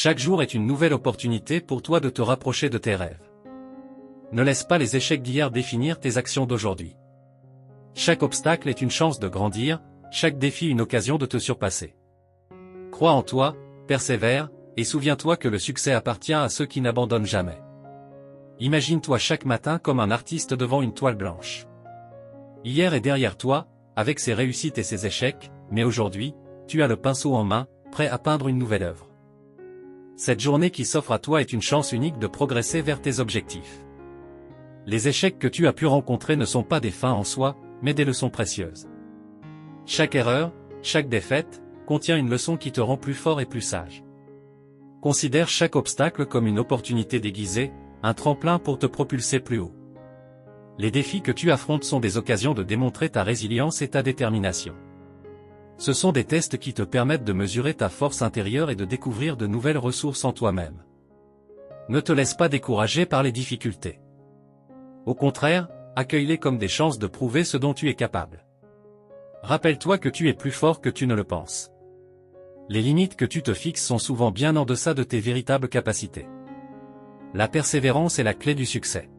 Chaque jour est une nouvelle opportunité pour toi de te rapprocher de tes rêves. Ne laisse pas les échecs d'hier définir tes actions d'aujourd'hui. Chaque obstacle est une chance de grandir, chaque défi une occasion de te surpasser. Crois en toi, persévère, et souviens-toi que le succès appartient à ceux qui n'abandonnent jamais. Imagine-toi chaque matin comme un artiste devant une toile blanche. Hier est derrière toi, avec ses réussites et ses échecs, mais aujourd'hui, tu as le pinceau en main, prêt à peindre une nouvelle œuvre. Cette journée qui s'offre à toi est une chance unique de progresser vers tes objectifs. Les échecs que tu as pu rencontrer ne sont pas des fins en soi, mais des leçons précieuses. Chaque erreur, chaque défaite, contient une leçon qui te rend plus fort et plus sage. Considère chaque obstacle comme une opportunité déguisée, un tremplin pour te propulser plus haut. Les défis que tu affrontes sont des occasions de démontrer ta résilience et ta détermination. Ce sont des tests qui te permettent de mesurer ta force intérieure et de découvrir de nouvelles ressources en toi-même. Ne te laisse pas décourager par les difficultés. Au contraire, accueille-les comme des chances de prouver ce dont tu es capable. Rappelle-toi que tu es plus fort que tu ne le penses. Les limites que tu te fixes sont souvent bien en deçà de tes véritables capacités. La persévérance est la clé du succès.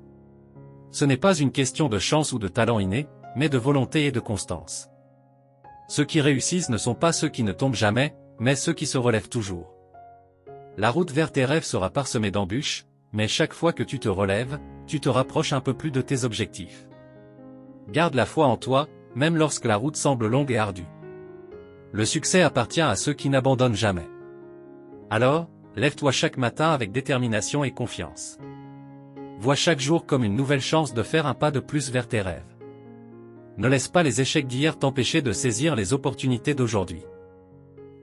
Ce n'est pas une question de chance ou de talent inné, mais de volonté et de constance. Ceux qui réussissent ne sont pas ceux qui ne tombent jamais, mais ceux qui se relèvent toujours. La route vers tes rêves sera parsemée d'embûches, mais chaque fois que tu te relèves, tu te rapproches un peu plus de tes objectifs. Garde la foi en toi, même lorsque la route semble longue et ardue. Le succès appartient à ceux qui n'abandonnent jamais. Alors, lève-toi chaque matin avec détermination et confiance. Vois chaque jour comme une nouvelle chance de faire un pas de plus vers tes rêves. Ne laisse pas les échecs d'hier t'empêcher de saisir les opportunités d'aujourd'hui.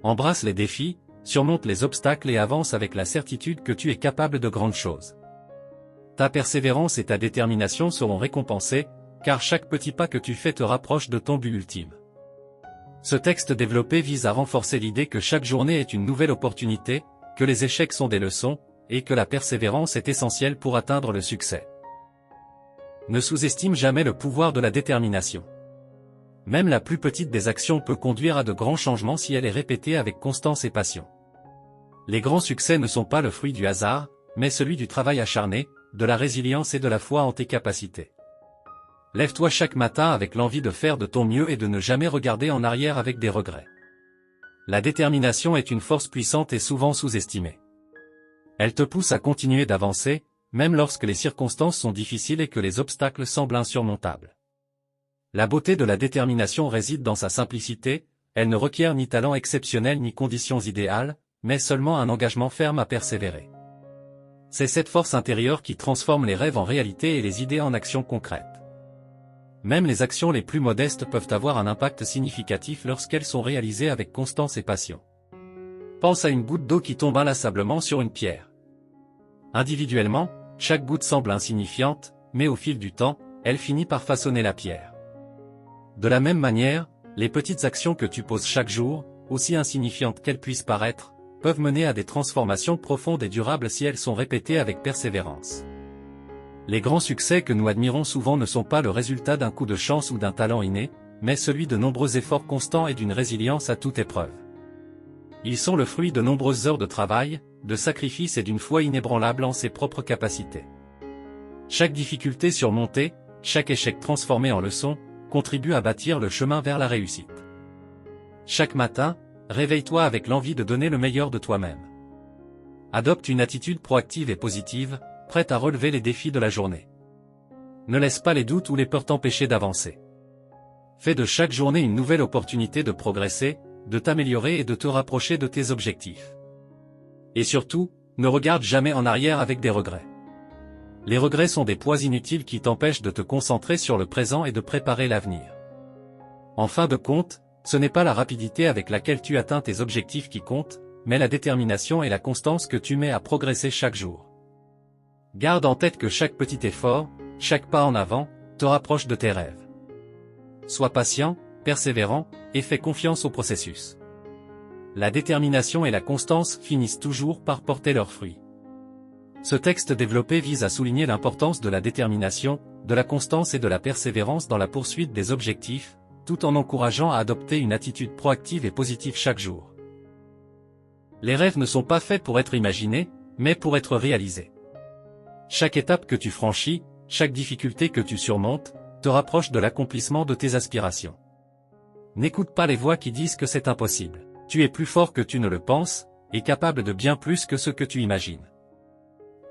Embrasse les défis, surmonte les obstacles et avance avec la certitude que tu es capable de grandes choses. Ta persévérance et ta détermination seront récompensées, car chaque petit pas que tu fais te rapproche de ton but ultime. Ce texte développé vise à renforcer l'idée que chaque journée est une nouvelle opportunité, que les échecs sont des leçons, et que la persévérance est essentielle pour atteindre le succès. Ne sous-estime jamais le pouvoir de la détermination. Même la plus petite des actions peut conduire à de grands changements si elle est répétée avec constance et passion. Les grands succès ne sont pas le fruit du hasard, mais celui du travail acharné, de la résilience et de la foi en tes capacités. Lève-toi chaque matin avec l'envie de faire de ton mieux et de ne jamais regarder en arrière avec des regrets. La détermination est une force puissante et souvent sous-estimée. Elle te pousse à continuer d'avancer, même lorsque les circonstances sont difficiles et que les obstacles semblent insurmontables. La beauté de la détermination réside dans sa simplicité, elle ne requiert ni talent exceptionnel ni conditions idéales, mais seulement un engagement ferme à persévérer. C'est cette force intérieure qui transforme les rêves en réalité et les idées en actions concrètes. Même les actions les plus modestes peuvent avoir un impact significatif lorsqu'elles sont réalisées avec constance et passion. Pense à une goutte d'eau qui tombe inlassablement sur une pierre. Individuellement, chaque goutte semble insignifiante, mais au fil du temps, elle finit par façonner la pierre. De la même manière, les petites actions que tu poses chaque jour, aussi insignifiantes qu'elles puissent paraître, peuvent mener à des transformations profondes et durables si elles sont répétées avec persévérance. Les grands succès que nous admirons souvent ne sont pas le résultat d'un coup de chance ou d'un talent inné, mais celui de nombreux efforts constants et d'une résilience à toute épreuve. Ils sont le fruit de nombreuses heures de travail, de sacrifices et d'une foi inébranlable en ses propres capacités. Chaque difficulté surmontée, chaque échec transformé en leçon, contribue à bâtir le chemin vers la réussite. Chaque matin, réveille-toi avec l'envie de donner le meilleur de toi-même. Adopte une attitude proactive et positive, prête à relever les défis de la journée. Ne laisse pas les doutes ou les peurs t'empêcher d'avancer. Fais de chaque journée une nouvelle opportunité de progresser, de t'améliorer et de te rapprocher de tes objectifs. Et surtout, ne regarde jamais en arrière avec des regrets. Les regrets sont des poids inutiles qui t'empêchent de te concentrer sur le présent et de préparer l'avenir. En fin de compte, ce n'est pas la rapidité avec laquelle tu atteins tes objectifs qui comptent, mais la détermination et la constance que tu mets à progresser chaque jour. Garde en tête que chaque petit effort, chaque pas en avant, te rapproche de tes rêves. Sois patient, persévérant, et fais confiance au processus. La détermination et la constance finissent toujours par porter leurs fruits. Ce texte développé vise à souligner l'importance de la détermination, de la constance et de la persévérance dans la poursuite des objectifs, tout en encourageant à adopter une attitude proactive et positive chaque jour. Les rêves ne sont pas faits pour être imaginés, mais pour être réalisés. Chaque étape que tu franchis, chaque difficulté que tu surmontes, te rapproche de l'accomplissement de tes aspirations. N'écoute pas les voix qui disent que c'est impossible. Tu es plus fort que tu ne le penses, et capable de bien plus que ce que tu imagines.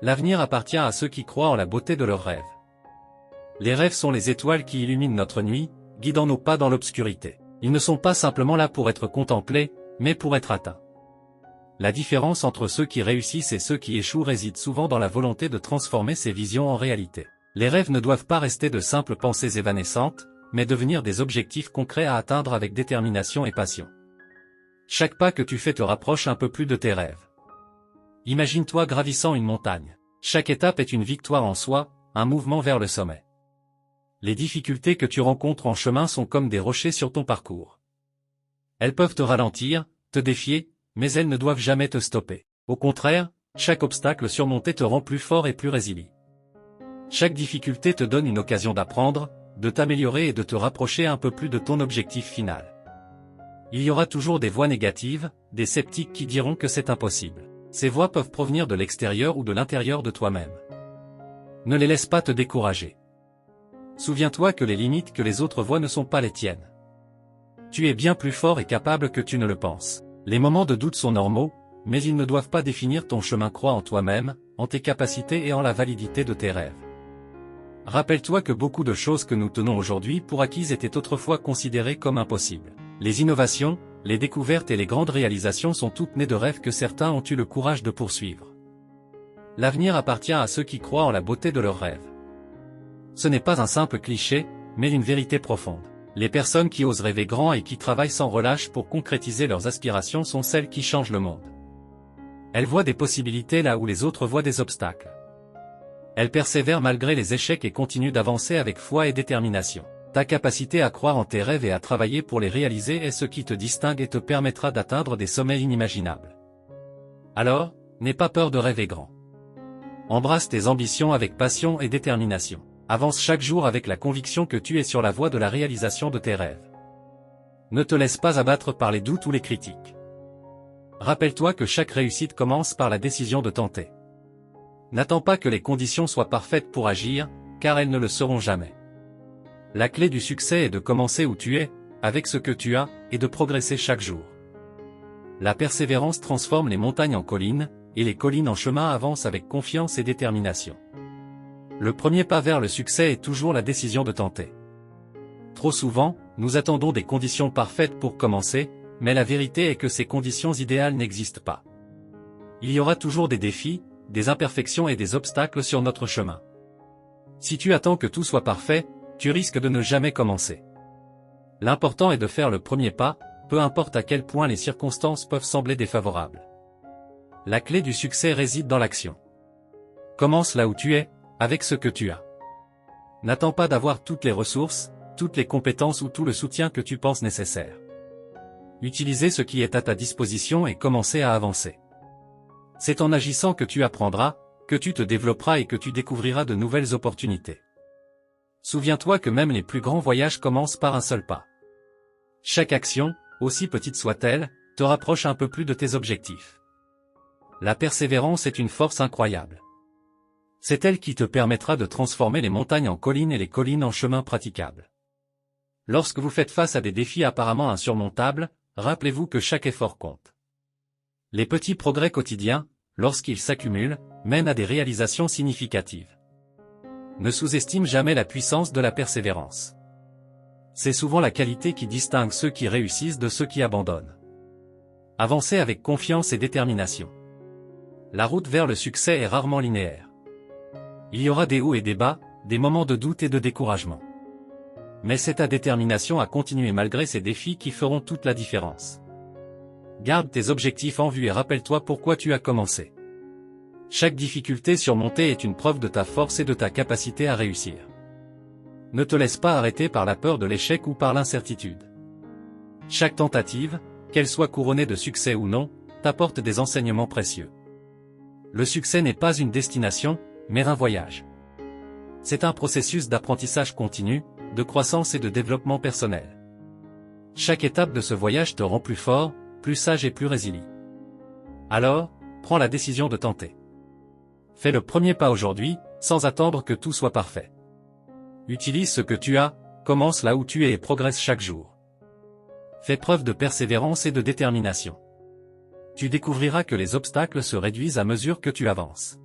L'avenir appartient à ceux qui croient en la beauté de leurs rêves. Les rêves sont les étoiles qui illuminent notre nuit, guidant nos pas dans l'obscurité. Ils ne sont pas simplement là pour être contemplés, mais pour être atteints. La différence entre ceux qui réussissent et ceux qui échouent réside souvent dans la volonté de transformer ces visions en réalité. Les rêves ne doivent pas rester de simples pensées évanescentes, mais devenir des objectifs concrets à atteindre avec détermination et passion. Chaque pas que tu fais te rapproche un peu plus de tes rêves. Imagine-toi gravissant une montagne. Chaque étape est une victoire en soi, un mouvement vers le sommet. Les difficultés que tu rencontres en chemin sont comme des rochers sur ton parcours. Elles peuvent te ralentir, te défier, mais elles ne doivent jamais te stopper. Au contraire, chaque obstacle surmonté te rend plus fort et plus résilient. Chaque difficulté te donne une occasion d'apprendre, de t'améliorer et de te rapprocher un peu plus de ton objectif final. Il y aura toujours des voix négatives, des sceptiques qui diront que c'est impossible. Ces voix peuvent provenir de l'extérieur ou de l'intérieur de toi-même. Ne les laisse pas te décourager. Souviens-toi que les limites que les autres voient ne sont pas les tiennes. Tu es bien plus fort et capable que tu ne le penses. Les moments de doute sont normaux, mais ils ne doivent pas définir ton chemin. Crois en toi-même, en tes capacités et en la validité de tes rêves. Rappelle-toi que beaucoup de choses que nous tenons aujourd'hui pour acquises étaient autrefois considérées comme impossibles. Les innovations, les découvertes et les grandes réalisations sont toutes nées de rêves que certains ont eu le courage de poursuivre. L'avenir appartient à ceux qui croient en la beauté de leurs rêves. Ce n'est pas un simple cliché, mais une vérité profonde. Les personnes qui osent rêver grand et qui travaillent sans relâche pour concrétiser leurs aspirations sont celles qui changent le monde. Elles voient des possibilités là où les autres voient des obstacles. Elles persévèrent malgré les échecs et continuent d'avancer avec foi et détermination. Ta capacité à croire en tes rêves et à travailler pour les réaliser est ce qui te distingue et te permettra d'atteindre des sommets inimaginables. Alors, n'aie pas peur de rêver grand. Embrasse tes ambitions avec passion et détermination. Avance chaque jour avec la conviction que tu es sur la voie de la réalisation de tes rêves. Ne te laisse pas abattre par les doutes ou les critiques. Rappelle-toi que chaque réussite commence par la décision de tenter. N'attends pas que les conditions soient parfaites pour agir, car elles ne le seront jamais. La clé du succès est de commencer où tu es, avec ce que tu as, et de progresser chaque jour. La persévérance transforme les montagnes en collines, et les collines en chemins avancent avec confiance et détermination. Le premier pas vers le succès est toujours la décision de tenter. Trop souvent, nous attendons des conditions parfaites pour commencer, mais la vérité est que ces conditions idéales n'existent pas. Il y aura toujours des défis, des imperfections et des obstacles sur notre chemin. Si tu attends que tout soit parfait, tu risques de ne jamais commencer. L'important est de faire le premier pas, peu importe à quel point les circonstances peuvent sembler défavorables. La clé du succès réside dans l'action. Commence là où tu es, avec ce que tu as. N'attends pas d'avoir toutes les ressources, toutes les compétences ou tout le soutien que tu penses nécessaire. Utilisez ce qui est à ta disposition et commencez à avancer. C'est en agissant que tu apprendras, que tu te développeras et que tu découvriras de nouvelles opportunités. Souviens-toi que même les plus grands voyages commencent par un seul pas. Chaque action, aussi petite soit-elle, te rapproche un peu plus de tes objectifs. La persévérance est une force incroyable. C'est elle qui te permettra de transformer les montagnes en collines et les collines en chemins praticables. Lorsque vous faites face à des défis apparemment insurmontables, rappelez-vous que chaque effort compte. Les petits progrès quotidiens, lorsqu'ils s'accumulent, mènent à des réalisations significatives. Ne sous-estime jamais la puissance de la persévérance. C'est souvent la qualité qui distingue ceux qui réussissent de ceux qui abandonnent. Avancez avec confiance et détermination. La route vers le succès est rarement linéaire. Il y aura des hauts et des bas, des moments de doute et de découragement. Mais c'est ta détermination à continuer malgré ces défis qui feront toute la différence. Garde tes objectifs en vue et rappelle-toi pourquoi tu as commencé. Chaque difficulté surmontée est une preuve de ta force et de ta capacité à réussir. Ne te laisse pas arrêter par la peur de l'échec ou par l'incertitude. Chaque tentative, qu'elle soit couronnée de succès ou non, t'apporte des enseignements précieux. Le succès n'est pas une destination, mais un voyage. C'est un processus d'apprentissage continu, de croissance et de développement personnel. Chaque étape de ce voyage te rend plus fort, plus sage et plus résilient. Alors, prends la décision de tenter. Fais le premier pas aujourd'hui, sans attendre que tout soit parfait. Utilise ce que tu as, commence là où tu es et progresse chaque jour. Fais preuve de persévérance et de détermination. Tu découvriras que les obstacles se réduisent à mesure que tu avances.